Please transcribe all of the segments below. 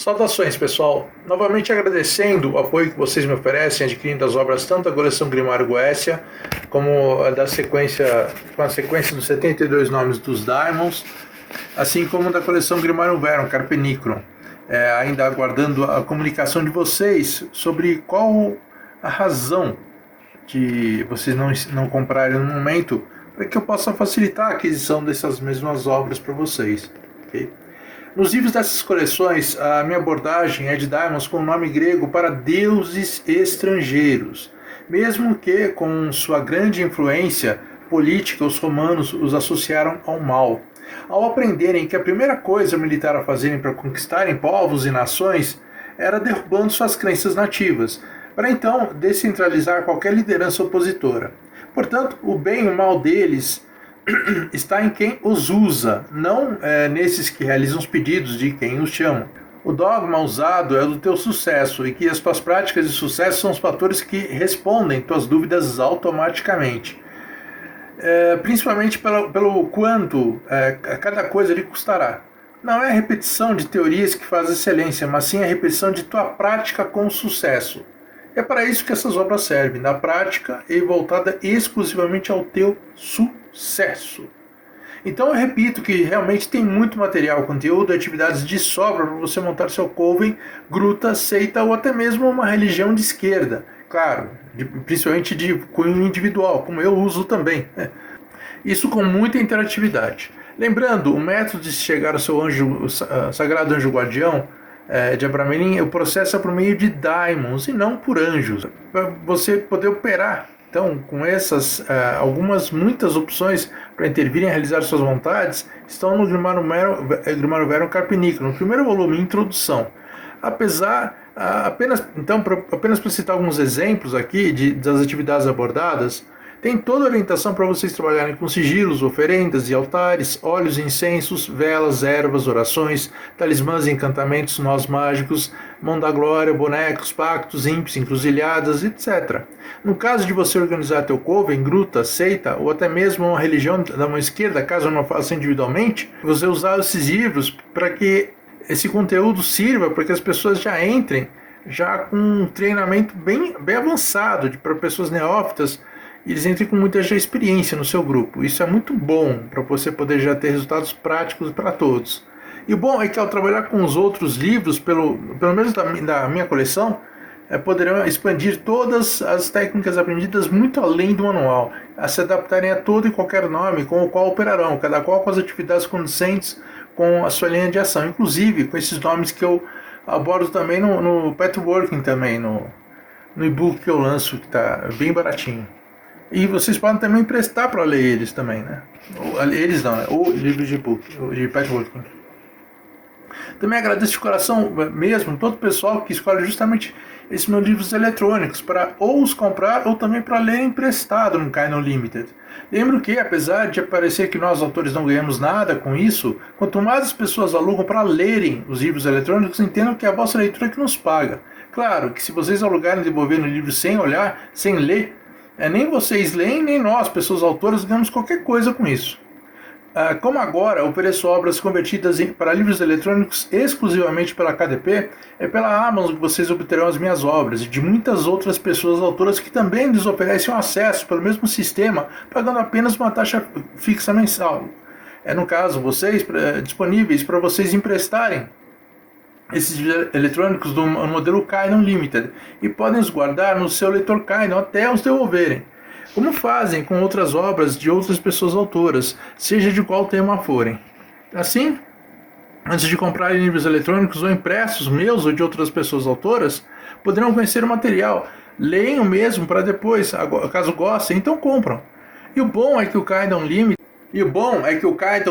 Saudações, pessoal. Novamente agradecendo o apoio que vocês me oferecem adquirindo as obras tanto da coleção Grimário Goécia como a da sequência, com a sequência dos 72 nomes dos Daimons, assim como da coleção Grimário Verum, Carpe Nigrum. Ainda aguardando a comunicação de vocês sobre qual a razão de vocês não comprarem no momento, para que eu possa facilitar a aquisição dessas mesmas obras para vocês. Okay? Nos livros dessas coleções, a minha abordagem é de Daimons com o nome grego para deuses estrangeiros, mesmo que com sua grande influência política os romanos os associaram ao mal. Ao aprenderem que a primeira coisa militar a fazerem para conquistarem povos e nações era derrubando suas crenças nativas, para então descentralizar qualquer liderança opositora. Portanto, o bem e o mal deles está em quem os usa, não nesses que realizam os pedidos de quem os chama. O dogma usado é o do teu sucesso e que as tuas práticas de sucesso são os fatores que respondem tuas dúvidas automaticamente. Principalmente pelo quanto cada coisa lhe custará. Não é a repetição de teorias que faz excelência, mas sim a repetição de tua prática com sucesso. É para isso que essas obras servem, na prática e voltada exclusivamente ao teu sucesso. Então eu repito que realmente tem muito material, conteúdo e atividades de sobra para você montar seu coven, gruta, seita ou até mesmo uma religião de esquerda. Claro, principalmente de cunho individual, como eu uso também. Isso com muita interatividade. Lembrando, o método de chegar ao seu sagrado anjo guardião de Abramelin, o processo é por meio de daimons e não por anjos, para você poder operar. Então, com essas muitas opções para intervir e realizar suas vontades, estão no Grimário Verum Carpe Nigrum, no primeiro volume, Introdução. Apenas para citar alguns exemplos aqui das atividades abordadas, tem toda a orientação para vocês trabalharem com sigilos, oferendas e altares, óleos e incensos, velas, ervas, orações, talismãs e encantamentos, nós mágicos, mão da glória, bonecos, pactos, ímpios, encruzilhadas, etc. No caso de você organizar teu coven, gruta, seita ou até mesmo uma religião da mão esquerda, caso não faça individualmente, você usar esses livros para que esse conteúdo sirva para que as pessoas já entrem já com um treinamento bem avançado para pessoas neófitas. Eles entrem com muita já experiência no seu grupo. Isso é muito bom para você poder já ter resultados práticos para todos. E o bom é que ao trabalhar com os outros livros, pelo menos da minha coleção, poderão expandir todas as técnicas aprendidas muito além do manual, a se adaptarem a todo e qualquer nome com o qual operarão, cada qual com as atividades condizentes com a sua linha de ação, inclusive com esses nomes que eu abordo também no Petworking também, no e-book que eu lanço, que está bem baratinho. E vocês podem também emprestar para ler eles também, né? Eles não, né? O livro de e-book, de Petworking. Também agradeço de coração mesmo todo o pessoal que escolhe justamente esses meus livros eletrônicos para ou os comprar ou também para ler emprestado no Kindle Unlimited. Lembro que, apesar de parecer que nós autores não ganhamos nada com isso, quanto mais as pessoas alugam para lerem os livros eletrônicos, entendam que é a vossa leitura que nos paga. Claro que se vocês alugarem e devolverem o livro sem olhar, sem ler, nem vocês leem, nem nós, pessoas autoras, ganhamos qualquer coisa com isso. Como agora ofereço obras convertidas para livros eletrônicos exclusivamente pela KDP, é pela Amazon que vocês obterão as minhas obras e de muitas outras pessoas autoras que também lhes oferecem um acesso pelo mesmo sistema, pagando apenas uma taxa fixa mensal. No caso, vocês disponíveis para vocês emprestarem esses eletrônicos do modelo Kindle Unlimited e podem os guardar no seu leitor Kindle até os devolverem, como fazem com outras obras de outras pessoas autoras, seja de qual tema forem. Assim, antes de comprarem livros eletrônicos ou impressos meus ou de outras pessoas autoras, poderão conhecer o material, leem o mesmo para depois, caso gostem, então compram. E o bom é que o Kindle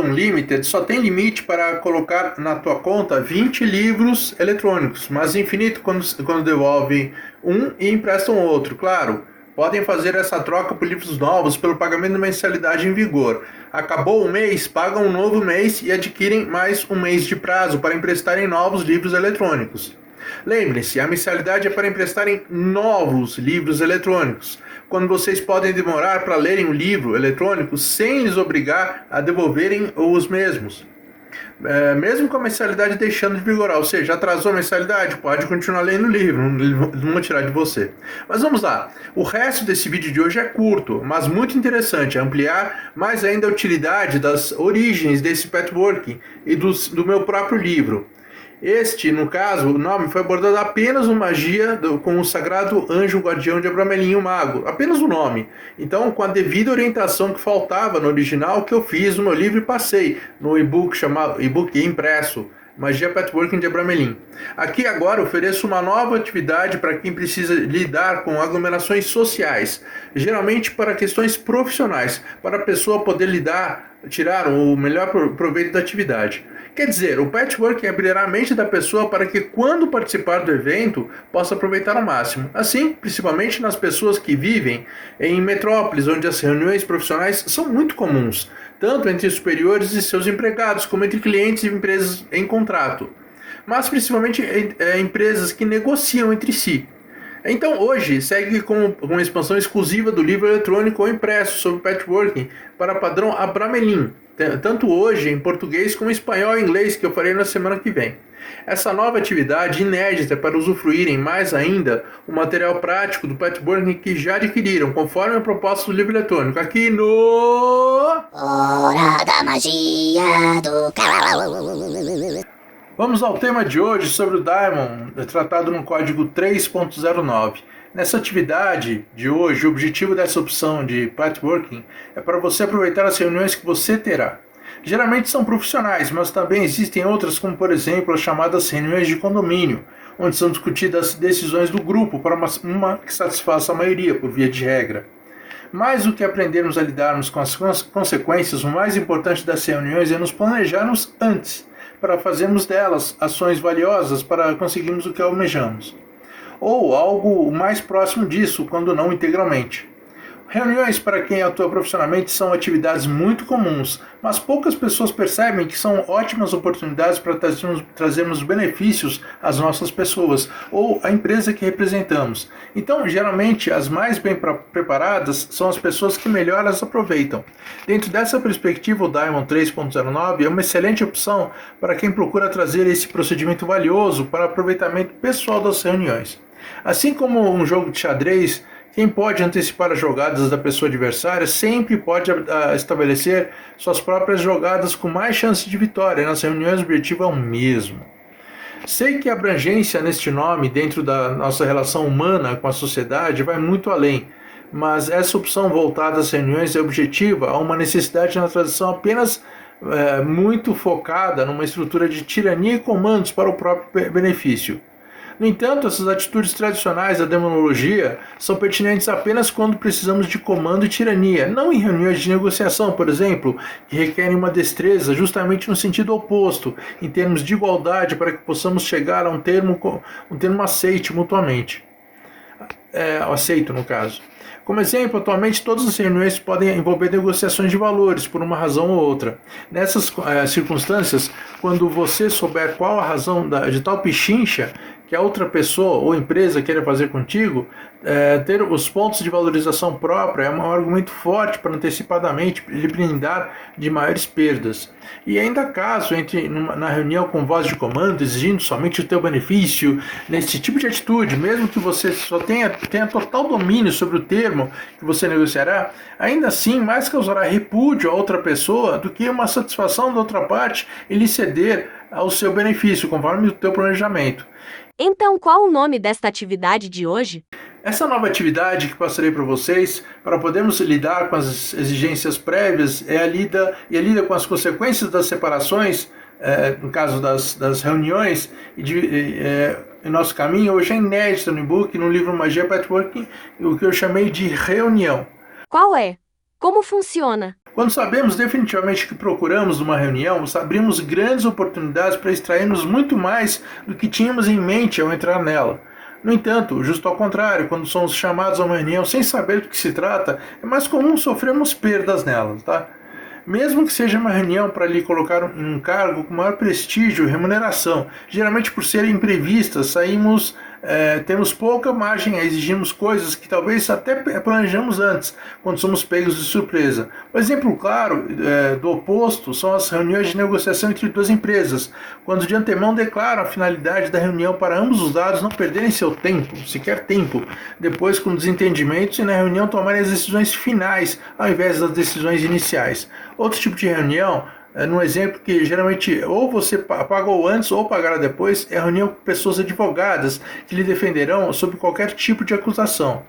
Unlimited só tem limite para colocar na tua conta 20 livros eletrônicos, mas infinito quando devolvem um e emprestam outro. Claro, podem fazer essa troca por livros novos pelo pagamento da mensalidade em vigor. Acabou o mês, pagam um novo mês e adquirem mais um mês de prazo para emprestarem novos livros eletrônicos. Lembrem-se, a mensalidade é para emprestarem novos livros eletrônicos, quando vocês podem demorar para lerem um livro eletrônico sem lhes obrigar a devolverem os mesmos. mesmo com a mensalidade deixando de vigorar, ou seja, atrasou a mensalidade, pode continuar lendo o livro, não vou tirar de você. Mas vamos lá, o resto desse vídeo de hoje é curto, mas muito interessante, ampliar mais ainda a utilidade das origens desse patchworking e do meu próprio livro. Este, no caso, o nome foi abordado apenas no Magia com o Sagrado Anjo Guardião de Abramelin, o Mago. Apenas o nome. Então, com a devida orientação que faltava no original, que eu fiz no meu livro e passei no e-book chamado e-book impresso, Magia Patchworking de Abramelin. Aqui agora ofereço uma nova atividade para quem precisa lidar com aglomerações sociais, geralmente para questões profissionais, para a pessoa poder tirar o melhor proveito da atividade. Quer dizer, o patchwork abrirá a mente da pessoa para que, quando participar do evento, possa aproveitar ao máximo. Assim, principalmente nas pessoas que vivem em metrópoles, onde as reuniões profissionais são muito comuns, tanto entre superiores e seus empregados, como entre clientes e empresas em contrato, mas principalmente empresas que negociam entre si. Então, hoje, segue com uma expansão exclusiva do livro eletrônico ou impresso sobre patchworking para padrão Abramelin, tanto hoje em português como em espanhol e inglês, que eu farei na semana que vem. Essa nova atividade inédita é para usufruírem mais ainda o material prático do patchworking que já adquiriram, conforme a proposta do livro eletrônico, aqui no... Hora da Magia do Vamos ao tema de hoje sobre o Diamond, tratado no código 3.09. Nessa atividade de hoje, o objetivo dessa opção de patchworking é para você aproveitar as reuniões que você terá. Geralmente são profissionais, mas também existem outras, como por exemplo as chamadas reuniões de condomínio, onde são discutidas decisões do grupo para uma que satisfaça a maioria, por via de regra. Mais do que aprendermos a lidarmos com as consequências, o mais importante das reuniões é nos planejarmos antes, para fazermos delas ações valiosas para conseguirmos o que almejamos. Ou algo mais próximo disso, quando não integralmente. Reuniões para quem atua profissionalmente são atividades muito comuns, mas poucas pessoas percebem que são ótimas oportunidades para trazermos benefícios às nossas pessoas ou à empresa que representamos. Então, geralmente, as mais bem preparadas são as pessoas que melhor as aproveitam. Dentro dessa perspectiva, o Diamond 3.09 é uma excelente opção para quem procura trazer esse procedimento valioso para aproveitamento pessoal das reuniões. Assim como um jogo de xadrez, quem pode antecipar as jogadas da pessoa adversária sempre pode estabelecer suas próprias jogadas com mais chance de vitória. Nas reuniões o objetivo é o mesmo. Sei que a abrangência neste nome dentro da nossa relação humana com a sociedade vai muito além, mas essa opção voltada às reuniões é objetiva a uma necessidade na tradição apenas muito focada numa estrutura de tirania e comandos para o próprio benefício. No entanto, essas atitudes tradicionais da demonologia são pertinentes apenas quando precisamos de comando e tirania, não em reuniões de negociação, por exemplo, que requerem uma destreza justamente no sentido oposto, em termos de igualdade, para que possamos chegar a um termo aceite mutuamente. Aceito, no caso. Como exemplo, atualmente todas as reuniões podem envolver negociações de valores, por uma razão ou outra. Nessas circunstâncias, quando você souber qual a razão de tal pichincha que a outra pessoa ou empresa queira fazer contigo, ter os pontos de valorização própria é um argumento forte para antecipadamente lhe blindar de maiores perdas. E ainda caso entre na reunião com voz de comando, exigindo somente o teu benefício, nesse tipo de atitude, mesmo que você só tenha total domínio sobre o termo que você negociará, ainda assim mais causará repúdio a outra pessoa do que uma satisfação da outra parte em lhe ceder ao seu benefício, conforme o teu planejamento. Então, qual o nome desta atividade de hoje? Essa nova atividade que passarei para vocês, para podermos lidar com as exigências prévias, é a lida com as consequências das separações, no caso das reuniões, em nosso caminho, hoje é inédita no e-book, no livro Magia Patchworking, o que eu chamei de reunião. Qual é? Como funciona? Quando sabemos definitivamente o que procuramos numa reunião, abrimos grandes oportunidades para extrairmos muito mais do que tínhamos em mente ao entrar nela. No entanto, justo ao contrário, quando somos chamados a uma reunião sem saber do que se trata, é mais comum sofrermos perdas nelas, tá? Mesmo que seja uma reunião para lhe colocar em um cargo com maior prestígio e remuneração, geralmente por serem imprevistas, saímos temos pouca margem a exigirmos coisas que talvez até planejamos antes, quando somos pegos de surpresa. Um exemplo claro do oposto são as reuniões de negociação entre duas empresas, quando de antemão declaram a finalidade da reunião para ambos os lados não perderem seu tempo, sequer tempo, depois com desentendimentos e na reunião tomarem as decisões finais ao invés das decisões iniciais. Outro tipo de reunião, num exemplo que geralmente ou você pagou antes ou pagará depois, é a reunião com pessoas advogadas que lhe defenderão sobre qualquer tipo de acusação.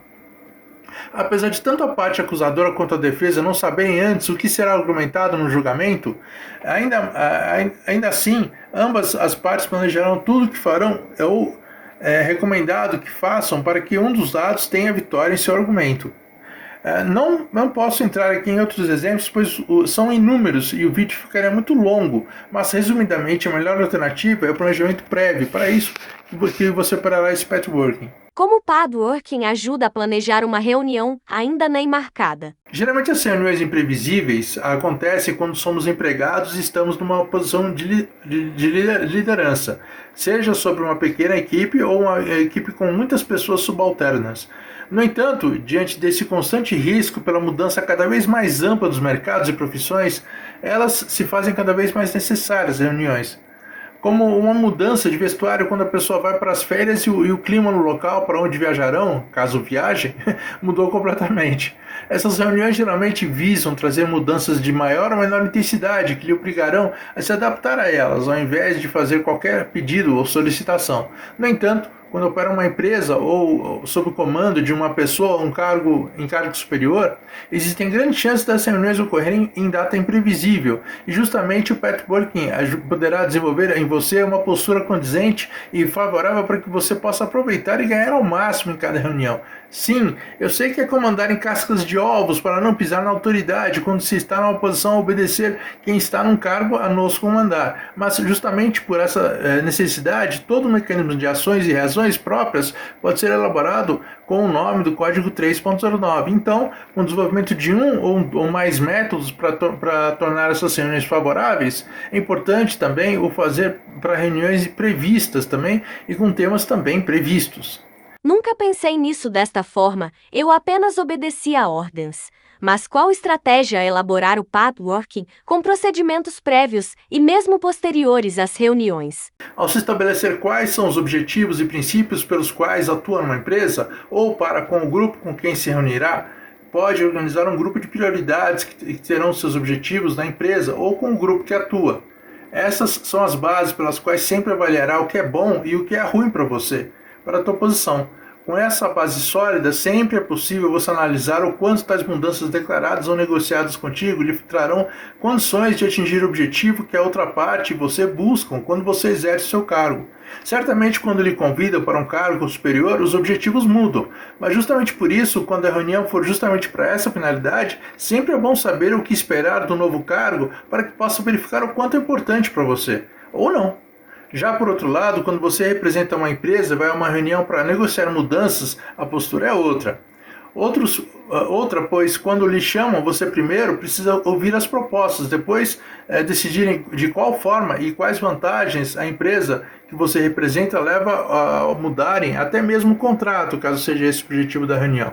Apesar de tanto a parte acusadora quanto a defesa não saberem antes o que será argumentado no julgamento, ainda assim, ambas as partes planejarão tudo o que farão ou é recomendado que façam para que um dos lados tenha vitória em seu argumento. Não posso entrar aqui em outros exemplos, pois são inúmeros e o vídeo ficaria muito longo, mas resumidamente a melhor alternativa é o planejamento prévio, para isso que você parará esse patchworking. Como o padworking ajuda a planejar uma reunião ainda nem marcada? Geralmente as reuniões imprevisíveis acontecem quando somos empregados e estamos numa posição de liderança, seja sobre uma pequena equipe ou uma equipe com muitas pessoas subalternas. No entanto, diante desse constante risco pela mudança cada vez mais ampla dos mercados e profissões, elas se fazem cada vez mais necessárias, as reuniões. Como uma mudança de vestuário quando a pessoa vai para as férias e o clima no local para onde viajarão, caso viajem, mudou completamente. Essas reuniões geralmente visam trazer mudanças de maior ou menor intensidade que lhe obrigarão a se adaptar a elas, ao invés de fazer qualquer pedido ou solicitação. No entanto, quando opera uma empresa ou sob o comando de uma pessoa ou em cargo superior, existem grandes chances das reuniões ocorrerem em data imprevisível, e justamente o patchworking poderá desenvolver em você uma postura condizente e favorável para que você possa aproveitar e ganhar ao máximo em cada reunião. Sim, eu sei que é comandar em cascas de ovos para não pisar na autoridade quando se está numa posição a obedecer quem está num cargo a nos comandar, mas justamente por essa necessidade, todo o mecanismo de ações e reações próprias pode ser elaborado com o nome do código 3.09. Então, com o desenvolvimento de um ou mais métodos para tornar essas reuniões favoráveis, é importante também o fazer para reuniões previstas também e com temas também previstos. Nunca pensei nisso desta forma, eu apenas obedecia a ordens. Mas qual estratégia elaborar o patchworking com procedimentos prévios e mesmo posteriores às reuniões? Ao se estabelecer quais são os objetivos e princípios pelos quais atua numa empresa, ou para com o grupo com quem se reunirá, pode organizar um grupo de prioridades que terão seus objetivos na empresa ou com o grupo que atua. Essas são as bases pelas quais sempre avaliará o que é bom e o que é ruim para você, para a tua posição. Com essa base sólida, sempre é possível você analisar o quanto tais mudanças declaradas ou negociadas contigo lhe trarão condições de atingir o objetivo que a outra parte e você buscam quando você exerce seu cargo. Certamente, quando lhe convidam para um cargo superior, os objetivos mudam, mas justamente por isso, quando a reunião for justamente para essa finalidade, sempre é bom saber o que esperar do novo cargo para que possa verificar o quanto é importante para você, ou não. Já por outro lado, quando você representa uma empresa, vai a uma reunião para negociar mudanças, a postura é outra. Outra, pois quando lhe chamam, você primeiro precisa ouvir as propostas, depois decidirem de qual forma e quais vantagens a empresa que você representa leva a mudarem até mesmo o contrato, caso seja esse o objetivo da reunião.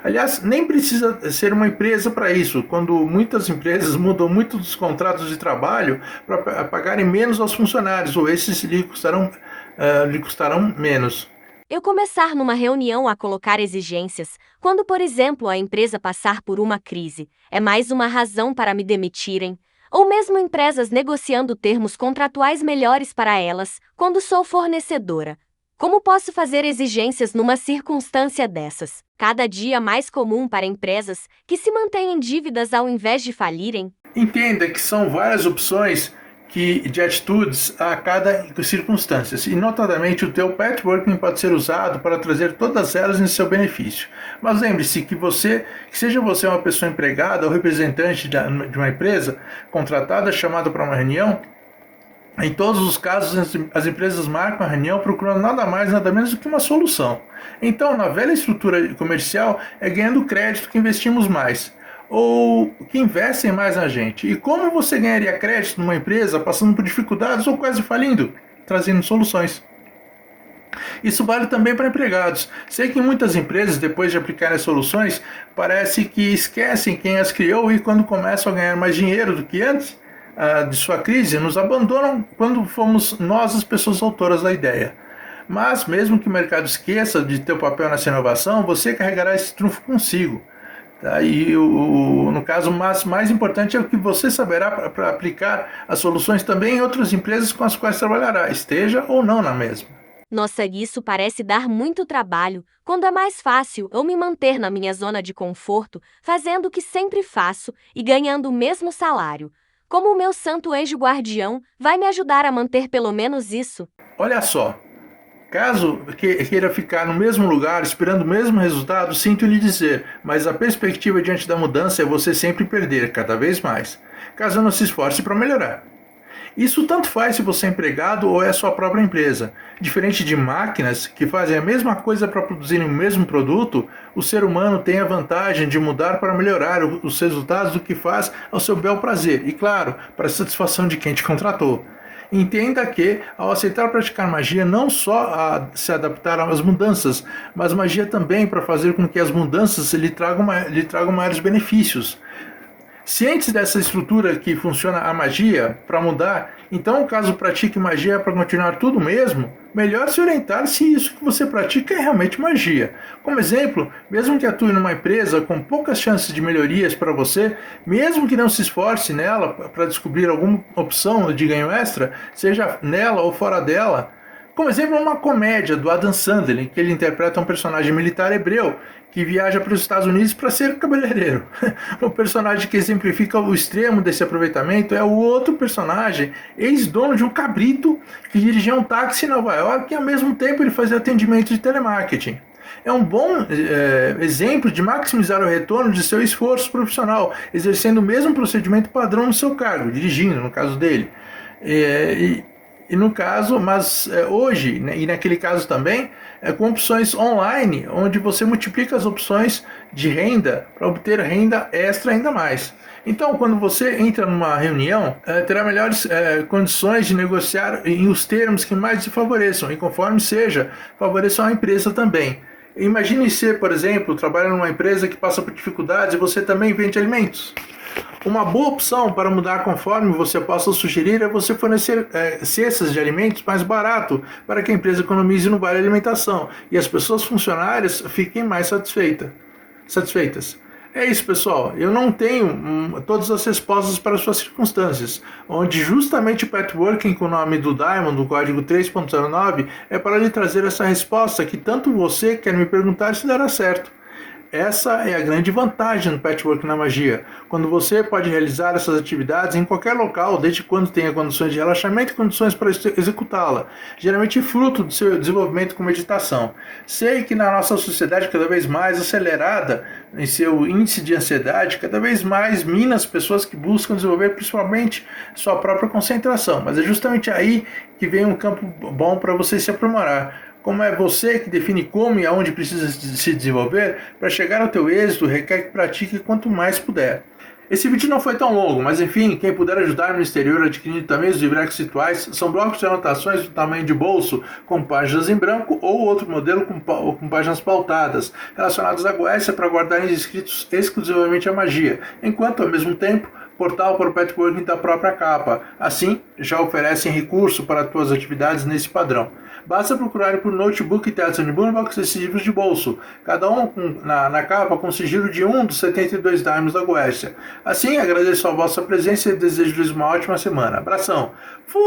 Aliás, nem precisa ser uma empresa para isso, quando muitas empresas mudam muito dos contratos de trabalho para pagarem menos aos funcionários, ou esses lhe custarão menos. Eu começar numa reunião a colocar exigências, quando, por exemplo, a empresa passar por uma crise, é mais uma razão para me demitirem, ou mesmo empresas negociando termos contratuais melhores para elas, quando sou fornecedora. Como posso fazer exigências numa circunstância dessas? Cada dia mais comum para empresas que se mantêm em dívidas ao invés de falirem? Entenda que são várias opções de atitudes a cada circunstância, e notadamente o teu patchworking pode ser usado para trazer todas elas em seu benefício. Mas lembre-se que seja você uma pessoa empregada ou representante de uma empresa contratada, chamada para uma reunião, em todos os casos, as empresas marcam a reunião procurando nada mais, nada menos do que uma solução. Então, na velha estrutura comercial, é ganhando crédito que investimos mais, ou que investem mais na gente. E como você ganharia crédito numa empresa passando por dificuldades ou quase falindo? Trazendo soluções. Isso vale também para empregados. Sei que muitas empresas, depois de aplicarem as soluções, parece que esquecem quem as criou e quando começam a ganhar mais dinheiro do que antes de sua crise, nos abandonam quando fomos nós as pessoas autoras da ideia. Mas, mesmo que o mercado esqueça de teu papel nessa inovação, você carregará esse trunfo consigo. Tá? E no caso mais importante é o que você saberá para aplicar as soluções também em outras empresas com as quais trabalhará, esteja ou não na mesma. Nossa, isso parece dar muito trabalho, quando é mais fácil eu me manter na minha zona de conforto, fazendo o que sempre faço e ganhando o mesmo salário. Como o meu santo anjo guardião vai me ajudar a manter pelo menos isso? Olha só, caso queira ficar no mesmo lugar esperando o mesmo resultado, sinto lhe dizer, mas a perspectiva diante da mudança é você sempre perder cada vez mais, caso não se esforce para melhorar. Isso tanto faz se você é empregado ou é sua própria empresa. Diferente de máquinas que fazem a mesma coisa para produzirem o mesmo produto, o ser humano tem a vantagem de mudar para melhorar os resultados do que faz ao seu bel prazer e, claro, para a satisfação de quem te contratou. Entenda que, ao aceitar praticar magia, não só a se adaptar às mudanças, mas magia também para fazer com que as mudanças lhe tragam maiores benefícios. Cientes dessa estrutura que funciona a magia para mudar, então caso pratique magia para continuar tudo mesmo, melhor se orientar se isso que você pratica é realmente magia. Como exemplo, mesmo que atue numa empresa com poucas chances de melhorias para você, mesmo que não se esforce nela para descobrir alguma opção de ganho extra, seja nela ou fora dela. Como exemplo, uma comédia do Adam Sandler, em que ele interpreta um personagem militar hebreu que viaja para os Estados Unidos para ser cabeleireiro. O personagem que exemplifica o extremo desse aproveitamento é o outro personagem, ex-dono de um cabrito, que dirigia um táxi em Nova York e ao mesmo tempo ele fazia atendimento de telemarketing. É um bom exemplo de maximizar o retorno de seu esforço profissional, exercendo o mesmo procedimento padrão no seu cargo, dirigindo, no caso dele. E no caso, hoje, né, e naquele caso também, com opções online, onde você multiplica as opções de renda para obter renda extra ainda mais. Então, quando você entra numa reunião, terá melhores condições de negociar em os termos que mais te favoreçam, e conforme seja, favoreçam a empresa também. Imagine ser, por exemplo, trabalha numa empresa que passa por dificuldades e você também vende alimentos. Uma boa opção para mudar conforme você possa sugerir é você fornecer cestas de alimentos mais barato para que a empresa economize no vale alimentação e as pessoas funcionárias fiquem mais satisfeitas. É isso, pessoal. Eu não tenho todas as respostas para as suas circunstâncias, onde justamente o Petworking com o nome do Diamond, do código 3.09, é para lhe trazer essa resposta que tanto você quer me perguntar se dará certo. Essa é a grande vantagem do Patchwork na magia, quando você pode realizar essas atividades em qualquer local, desde quando tenha condições de relaxamento e condições para executá-la, geralmente fruto do seu desenvolvimento com meditação. Sei que na nossa sociedade cada vez mais acelerada em seu índice de ansiedade, cada vez mais mina as pessoas que buscam desenvolver principalmente sua própria concentração, mas é justamente aí que vem um campo bom para você se aprimorar. Como é você que define como e aonde precisa se desenvolver, para chegar ao teu êxito requer que pratique quanto mais puder. Esse vídeo não foi tão longo, mas enfim, quem puder ajudar no exterior adquirindo também os livrex rituais, são blocos de anotações do tamanho de bolso, com páginas em branco ou outro modelo com páginas pautadas, relacionados à Goécia para guardarem escritos exclusivamente a magia, enquanto ao mesmo tempo portal para o Petworking da própria capa. Assim, já oferecem recurso para tuas atividades nesse padrão. Basta procurarem por Notebook Tetsu de Boombox esses livros de bolso, cada um na capa com sigilo de um dos 72 Diamonds da Goécia. Assim, agradeço a vossa presença e desejo-lhes uma ótima semana. Abração! Fui!